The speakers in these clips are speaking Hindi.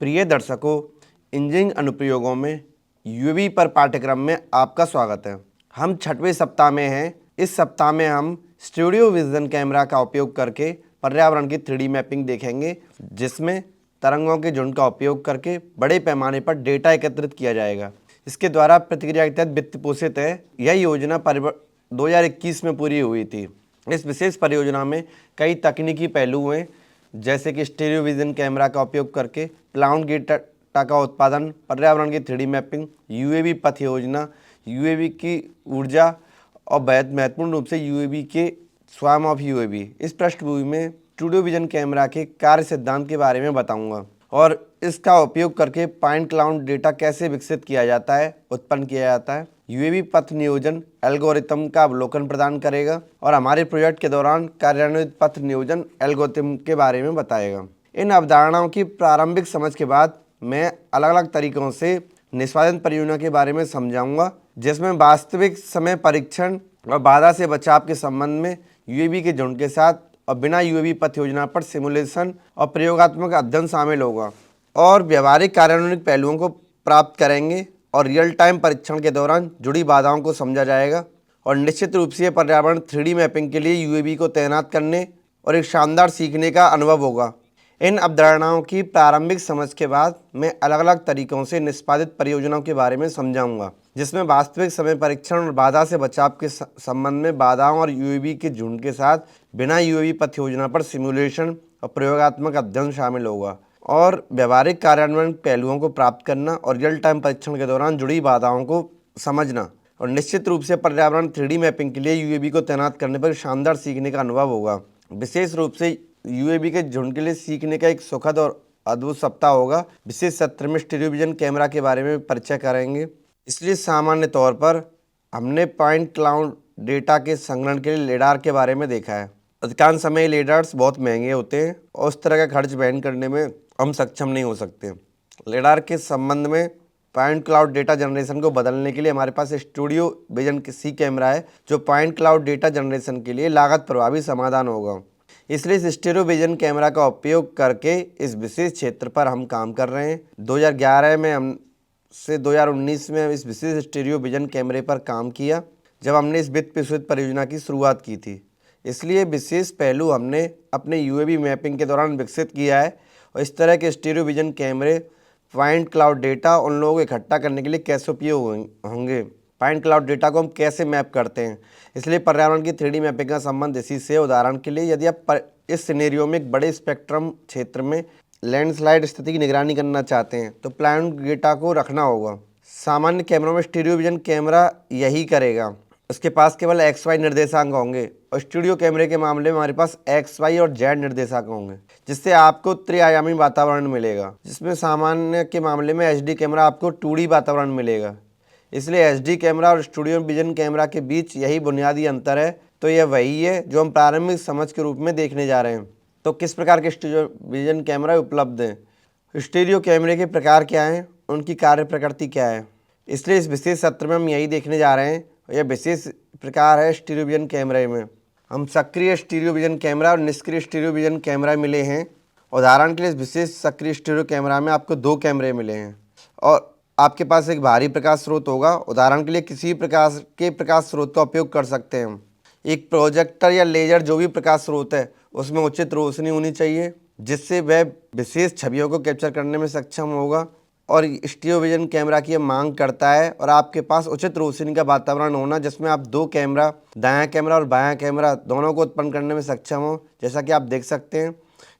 प्रिय दर्शकों, इंजीनियरिंग अनुप्रयोगों में यूएवी पर पाठ्यक्रम में आपका स्वागत है। हम 6वें सप्ताह में हैं। इस सप्ताह में हम स्टूडियो विजन कैमरा का उपयोग करके पर्यावरण की 3D मैपिंग देखेंगे, जिसमें तरंगों के झुंड का उपयोग करके बड़े पैमाने पर डेटा एकत्रित किया जाएगा। इसके द्वारा प्रतिक्रिया के तहत वित्त पोषित है। यह योजना 2021 में पूरी हुई थी। इस विशेष परियोजना में कई तकनीकी पहलू हैं, जैसे कि स्टीरियो विजन कैमरा का उपयोग करके प्लांट डेटा का उत्पादन, पर्यावरण की 3D मैपिंग, यूएवी पथ योजना, यूएवी की ऊर्जा और महत्वपूर्ण रूप से यूएवी के स्वाम ऑफ यूएवी। इस पृष्ठभूमि में स्टूडियो विजन कैमरा के कार्य सिद्धांत के बारे में बताऊंगा और इसका उपयोग करके पॉइंट क्लाउड डेटा कैसे विकसित किया जाता है, उत्पन्न किया जाता है। यूएवी पथ नियोजन एल्गोरिथम का अवलोकन प्रदान करेगा और हमारे प्रोजेक्ट के दौरान कार्यान्वित पथ नियोजन एल्गोरिथम के बारे में बताएगा। इन अवधारणाओं की प्रारंभिक समझ के बाद मैं अलग अलग तरीकों से निष्पादन परियोजना के बारे में समझाऊंगा, जिसमें वास्तविक समय परीक्षण और बाधा से बचाव के संबंध में यूएवी के झुंड के साथ और बिना यूएवी पथ योजना पर सिमुलेशन और प्रयोगात्मक अध्ययन शामिल होगा और व्यवहारिक कार्यान्वयन पहलुओं को प्राप्त करेंगे और रियल टाइम परीक्षण के दौरान जुड़ी बाधाओं को समझा जाएगा। और निश्चित रूप से पर्यावरण 3D मैपिंग के लिए यूएवी को तैनात करने और एक शानदार सीखने का अनुभव होगा। इन अवधारणाओं की प्रारंभिक समझ के बाद मैं अलग अलग तरीकों से निष्पादित परियोजनाओं के बारे में समझाऊंगा, जिसमें वास्तविक समय परीक्षण और बाधा से बचाव के संबंध में बाधाओं और यूएवी के झुंड के साथ बिना यूएवी पथ योजना पर सिमुलेशन और प्रयोगात्मक अध्ययन शामिल होगा और व्यवहारिक कार्यान्वयन पहलुओं को प्राप्त करना और रियल टाइम परीक्षण के दौरान जुड़ी बाधाओं को समझना और निश्चित रूप से पर्यावरण 3D मैपिंग के लिए यूएवी को तैनात करने पर शानदार सीखने का अनुभव होगा। विशेष रूप से यूएवी के झुंड के लिए सीखने का एक सुखद और अद्भुत सप्ताह होगा। विशेष सत्र में स्टीरियो विजन कैमरा के बारे में परिचय करेंगे। इसलिए सामान्य तौर पर हमने पॉइंट क्लाउड डेटा के संग्रहण के लिए लेडार के बारे में देखा है। अधिकांश समय लेडार्स बहुत महंगे होते हैं और उस तरह का खर्च वहन करने में हम सक्षम नहीं हो सकते। लेडार के संबंध में पॉइंट क्लाउड डेटा जनरेशन को बदलने के लिए हमारे पास स्टूडियो विजन सी कैमरा है, जो पॉइंट क्लाउड डेटा जनरेशन के लिए लागत प्रभावी समाधान होगा। इसलिए इस स्टीरियो विजन कैमरा का उपयोग करके इस विशेष क्षेत्र पर हम काम कर रहे हैं। 2011 में हम से 2019 में इस विशेष स्टीरियो विजन कैमरे पर काम किया, जब हमने इस वित्त पोषित परियोजना की शुरुआत की थी। इसलिए विशेष पहलू हमने अपने यूएवी मैपिंग के दौरान विकसित किया है और इस तरह के स्टीरियो विजन कैमरे पॉइंट क्लाउड डेटा उन लोगों को इकट्ठा करने के लिए कैसे उपयोग होंगे, पॉइंट क्लाउड डेटा को हम कैसे मैप करते हैं। इसलिए पर्यावरण की 3D मैपिंग का संबंध इसी से। उदाहरण के लिए यदि आप इस सिनेरियो में एक बड़े स्पेक्ट्रम क्षेत्र में लैंडस्लाइड स्थिति की निगरानी करना चाहते हैं तो प्लान डेटा को रखना होगा। सामान्य कैमरों में स्टीरियो विजन कैमरा यही करेगा। उसके पास केवल XY निर्देशांक होंगे और स्टूडियो कैमरे के मामले में हमारे पास XY और Z निर्देशांक होंगे, जिससे आपको त्रिआयामी वातावरण मिलेगा, जिसमें सामान्य के मामले में HD कैमरा आपको 2D वातावरण मिलेगा। इसलिए HD कैमरा और स्टूडियो विजन कैमरा के बीच यही बुनियादी अंतर है। तो यह वही है जो हम प्रारंभिक समझ के रूप में देखने जा रहे हैं। तो किस प्रकार के स्टूडियो विजन कैमरा उपलब्ध हैं, स्टीरियो कैमरे के प्रकार क्या हैं, उनकी कार्य प्रकृति क्या है, इसलिए इस विशेष सत्र में हम यही देखने जा रहे हैं। यह विशेष प्रकार है स्टीरियो विजन कैमरे में हम सक्रिय स्टीरियो विजन कैमरा और निष्क्रिय स्टीरियो विजन कैमरा मिले हैं। उदाहरण के लिए इस विशेष सक्रिय स्टीरियो कैमरा में आपको 2 कैमरे मिले हैं और आपके पास एक बाहरी प्रकाश स्रोत होगा। उदाहरण के लिए किसी प्रकार के प्रकाश स्रोत का उपयोग कर सकते हैं हम। एक प्रोजेक्टर या लेजर, जो भी प्रकाश स्रोत है, उसमें उचित रोशनी होनी चाहिए, जिससे वह विशेष छवियों को कैप्चर करने में सक्षम होगा। और स्टीरियो विजन कैमरा की मांग करता है और आपके पास उचित रोशनी का वातावरण होना, जिसमें आप 2 कैमरा, दायां कैमरा और बायां कैमरा, दोनों को उत्पन्न करने में सक्षम हो। जैसा कि आप देख सकते हैं,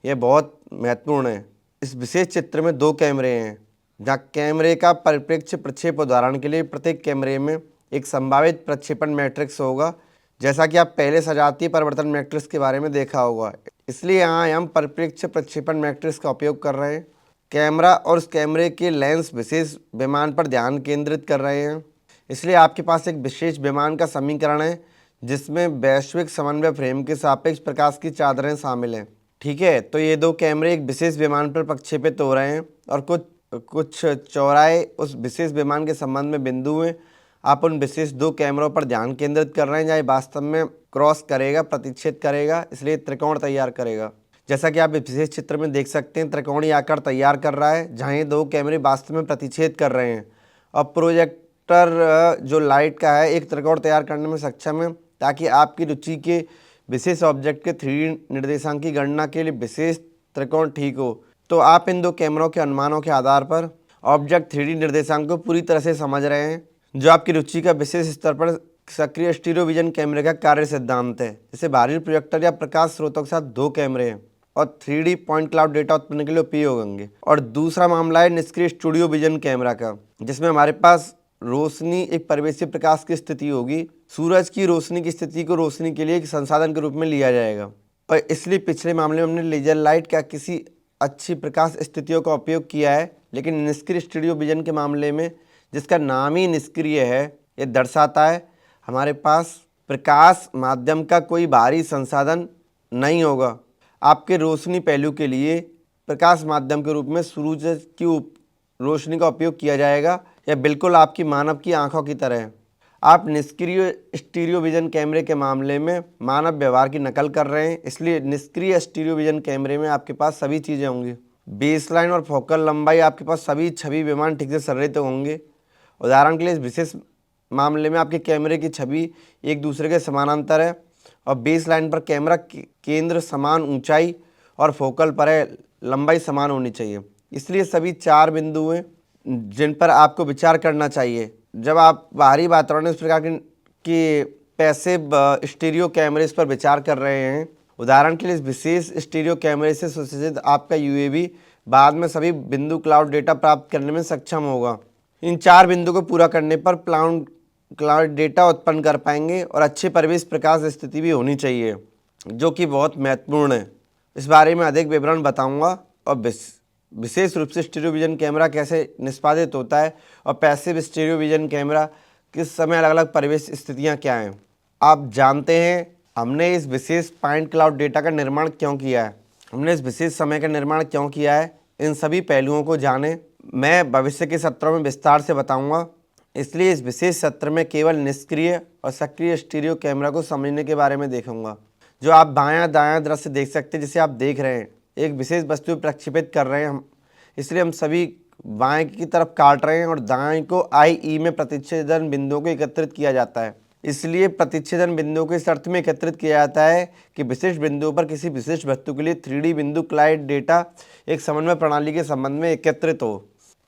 यह बहुत महत्वपूर्ण है। इस विशेष चित्र में 2 कैमरे हैं, जहाँ कैमरे का परिप्रेक्ष्य प्रक्षेप। उदाहरण के लिए प्रत्येक कैमरे में एक संभावित प्रक्षेपण मैट्रिक्स होगा, जैसा कि आप पहले सजातीय परिवर्तन मैट्रिक्स के बारे में देखा होगा। इसलिए यहाँ हम परिप्रेक्ष्य प्रक्षेपण मैट्रिक्स का उपयोग कर रहे हैं। कैमरा और उस कैमरे के लेंस विशेष विमान पर ध्यान केंद्रित कर रहे हैं। इसलिए आपके पास एक विशेष विमान का समीकरण है, जिसमें वैश्विक समन्वय फ्रेम के सापेक्ष प्रकाश की चादरें शामिल हैं। ठीक है, तो ये 2 कैमरे एक विशेष विमान पर प्रक्षेपित हो रहे हैं और कुछ चौराहे उस विशेष विमान के संबंध में बिंदु हैं। आप उन विशेष 2 कैमरों पर ध्यान केंद्रित कर रहे हैं, जहाँ वास्तव में क्रॉस करेगा, प्रतिच्छेद करेगा, इसलिए त्रिकोण तैयार करेगा। जैसा कि आप इस विशेष चित्र में देख सकते हैं, त्रिकोणीय आकार तैयार कर रहा है जहाँ ये दो कैमरे वास्तव में प्रतिच्छेद कर रहे हैं और प्रोजेक्टर जो लाइट का है एक त्रिकोण तैयार करने में सक्षम है ताकि आपकी रुचि के विशेष ऑब्जेक्ट के 3D निर्देशांक की गणना के लिए विशेष त्रिकोण ठीक हो। तो आप इन दो कैमरों के अनुमानों के आधार पर ऑब्जेक्ट 3D निर्देशांक को पूरी तरह से समझ रहे हैं, जो आपकी रुचि का विशेष स्तर पर सक्रिय स्टीरियो विजन कैमरे का कार्य सिद्धांत है। जैसे बाहरी प्रोजेक्टर या प्रकाश स्रोतों के साथ दो कैमरे हैं और 3D पॉइंट क्लाउड डेटा उत्पन्न के लिए उपयोग होंगे। और दूसरा मामला है निष्क्रिय स्टूडियो विजन कैमरा का, जिसमें हमारे पास रोशनी एक परिवेशी प्रकाश की स्थिति होगी। सूरज की रोशनी की स्थिति को रोशनी के लिए एक संसाधन के रूप में लिया जाएगा और इसलिए पिछले मामले में हमने लेजर लाइट का किसी अच्छी प्रकाश स्थितियों का उपयोग किया है, लेकिन निष्क्रिय स्टूडियो विजन के मामले में जिसका नाम ही निष्क्रिय है, ये दर्शाता है हमारे पास प्रकाश माध्यम का कोई बाहरी संसाधन नहीं होगा। आपके रोशनी पहलू के लिए प्रकाश माध्यम के रूप में सूरज की रोशनी का उपयोग किया जाएगा, यह बिल्कुल आपकी मानव की आंखों की तरह है। आप निष्क्रिय स्टीरियो विजन कैमरे के मामले में मानव व्यवहार की नकल कर रहे हैं, इसलिए निष्क्रिय स्टीरियो विजन कैमरे में आपके पास सभी चीज़ें होंगी। बेसलाइन और फोकल लंबाई आपके पास सभी छवि विमान ठीक से संरेखित होंगे। उदाहरण के लिए इस विशेष मामले में आपके कैमरे की छवि एक दूसरे के समानांतर है और बेस लाइन पर कैमरा केंद्र समान ऊंचाई और फोकल पर है लंबाई समान होनी चाहिए। इसलिए सभी 4 बिंदु हैं जिन पर आपको विचार करना चाहिए जब आप बाहरी वातावरण में इस प्रकार की पैसिव स्टीरियो कैमरे पर विचार कर रहे हैं। उदाहरण के लिए इस विशेष स्टीरियो कैमरे से सुसज्जित आपका यूएवी बाद में सभी बिंदु क्लाउड डेटा प्राप्त करने में सक्षम होगा। इन 4 बिंदु को पूरा करने पर क्लाउड डेटा उत्पन्न कर पाएंगे और अच्छे परिवेश प्रकाश स्थिति भी होनी चाहिए, जो कि बहुत महत्वपूर्ण है। इस बारे में अधिक विवरण बताऊंगा और विशेष रूप से स्टीरियो विजन कैमरा कैसे निष्पादित होता है और पैसिव स्टीरियो विजन कैमरा किस समय अलग अलग परिवेश स्थितियाँ क्या हैं। आप जानते हैं हमने इस विशेष पॉइंट क्लाउड डेटा का निर्माण क्यों किया है, हमने इस विशेष समय का निर्माण क्यों किया है, इन सभी पहलुओं को जाने मैं भविष्य के सत्रों में विस्तार से बताऊंगा। इसलिए इस विशेष सत्र में केवल निष्क्रिय और सक्रिय स्टीरियो कैमरा को समझने के बारे में देखूंगा। जो आप बायां दायां दृश्य देख सकते हैं, जिसे आप देख रहे हैं एक विशेष वस्तु प्रक्षेपित कर रहे हैं हम, इसलिए हम सभी बाएं की तरफ काट रहे हैं और दाएं को IE में प्रतिच्छेदन बिंदुओं को एकत्रित किया जाता है। इसलिए प्रतिच्छेदन बिंदुओं को इस अर्थ में एकत्रित किया जाता है कि विशिष्ट बिंदुओं पर किसी विशिष्ट वस्तु के लिए 3D बिंदु क्लाउड डेटा एक समन्वय प्रणाली के संबंध में एकत्रित हो,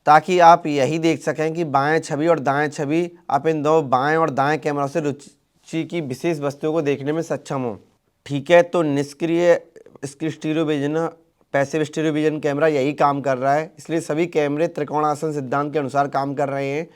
ताकि आप यही देख सकें कि बाएं छवि और दाएं छवि आप इन दो बाएं और दाएं कैमरों से रुचि की विशेष वस्तुओं को देखने में सक्षम हो। ठीक है, तो निष्क्रिय stereo vision passive stereo vision camera यही काम कर रहा है, इसलिए सभी कैमरे त्रिकोणासन सिद्धांत के अनुसार काम कर रहे हैं।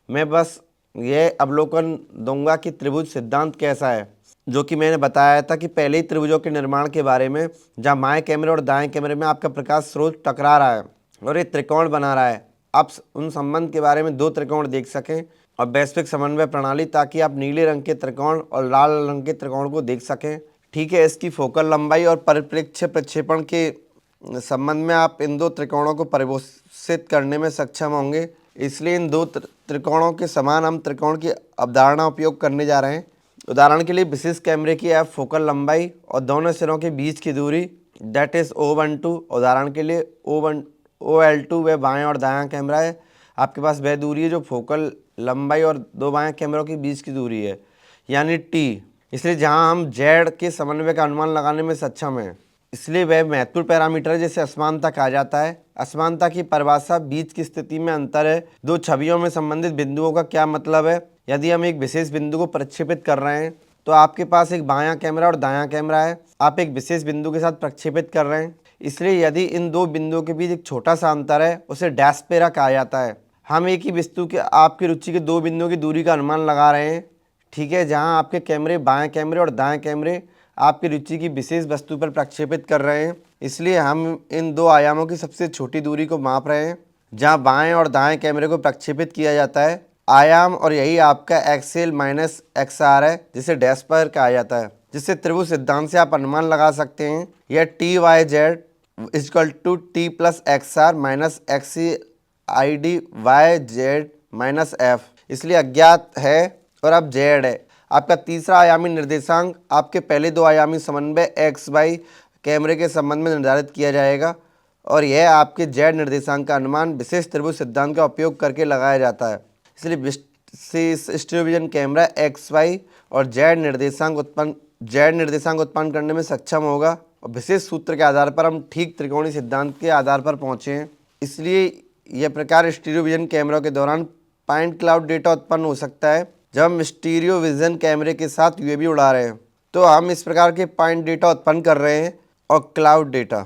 मैं बस यह अवलोकन दूंगा कि त्रिभुज सिद्धांत कैसा है, जो कि मैंने बताया था कि पहले ही त्रिभुजों के निर्माण के बारे में, जहाँ बाएं कैमरे और दाएं कैमरे में आपका प्रकाश स्रोत टकरा रहा है और ये त्रिकोण बना रहा है। आप उन संबंध के बारे में 2 त्रिकोण देख सकें और वैश्विक समन्वय प्रणाली, ताकि आप नीले रंग के त्रिकोण और लाल रंग के त्रिकोण को देख सकें। ठीक है, इसकी फोकल लंबाई और परिप्रेक्ष्य प्रक्षेपण के संबंध में आप इन 2 त्रिकोणों को परिभाषित करने में सक्षम होंगे। इसलिए इन 2 त्रिकोणों के समान हम त्रिकोण की अवधारणा उपयोग करने जा रहे हैं। उदाहरण के लिए विशेष कैमरे की आप फोकल लंबाई और दोनों सिरों के बीच की दूरी दैट इज़ O12। उदाहरण के लिए OL2 वह बाएं और दायां कैमरा है, आपके पास वह दूरी है जो फोकल लंबाई और 2 बाएं कैमरों के बीच की दूरी है, यानी T। इसलिए जहां हम Z के समन्वय का अनुमान लगाने में सक्षम हैं, इसलिए वह महत्वपूर्ण पैरामीटर है जिसे असमानता कहा जाता है। असमानता की परिभाषा बीच की स्थिति में अंतर है 2 छवियों में संबंधित बिंदुओं का क्या मतलब है। यदि हम एक विशेष बिंदु को प्रक्षेपित कर रहे हैं तो आपके पास एक बायां कैमरा और दायां कैमरा है, आप एक विशेष बिंदु के साथ प्रक्षेपित कर रहे हैं। इसलिए यदि इन 2 बिंदुओं के बीच एक छोटा सा अंतर है, उसे डैस्पेरा कहा जाता है। हम एक ही वस्तु के आपकी रुचि के 2 बिंदुओं की दूरी का अनुमान लगा रहे हैं। ठीक है, जहां आपके कैमरे बाएं कैमरे और दाएं कैमरे आपकी रुचि की विशेष वस्तु पर प्रक्षेपित कर रहे हैं, इसलिए हम इन 2 आयामों की सबसे छोटी दूरी को माप रहे हैं जहां बाएं और दाएं कैमरे को प्रक्षेपित किया जाता है आयाम, और यही आपका XL माइनस XR है, जिसे डैस्पेरा कहा जाता है, जिससे त्रिभुज सिद्धांत से आप अनुमान लगा सकते हैं यह TYZ equal to T plus XR minus XCIDYZ minus F, इसलिए अज्ञात है और अब Z है। आपका तीसरा आयामी निर्देशांक आपके पहले 2 आयामी समन्वय XY कैमरे के संबंध में निर्धारित किया जाएगा और यह आपके जेड निर्देशांक का अनुमान विशेष त्रिभुज सिद्धांत का उपयोग करके लगाया जाता है। इसलिए स्टीरियो विजन कैमरा XY और जेड निर्देशांक उत्पन्न करने में सक्षम होगा और विशेष सूत्र के आधार पर हम ठीक त्रिकोणीय सिद्धांत के आधार पर पहुँचे हैं। इसलिए यह प्रकार स्टीरियो विजन कैमरा के दौरान पॉइंट क्लाउड डेटा उत्पन्न हो सकता है जब हम स्टीरियो विजन कैमरे के साथ यूएवी उड़ा रहे हैं। तो हम इस प्रकार के पॉइंट डेटा उत्पन्न कर रहे हैं और क्लाउड डेटा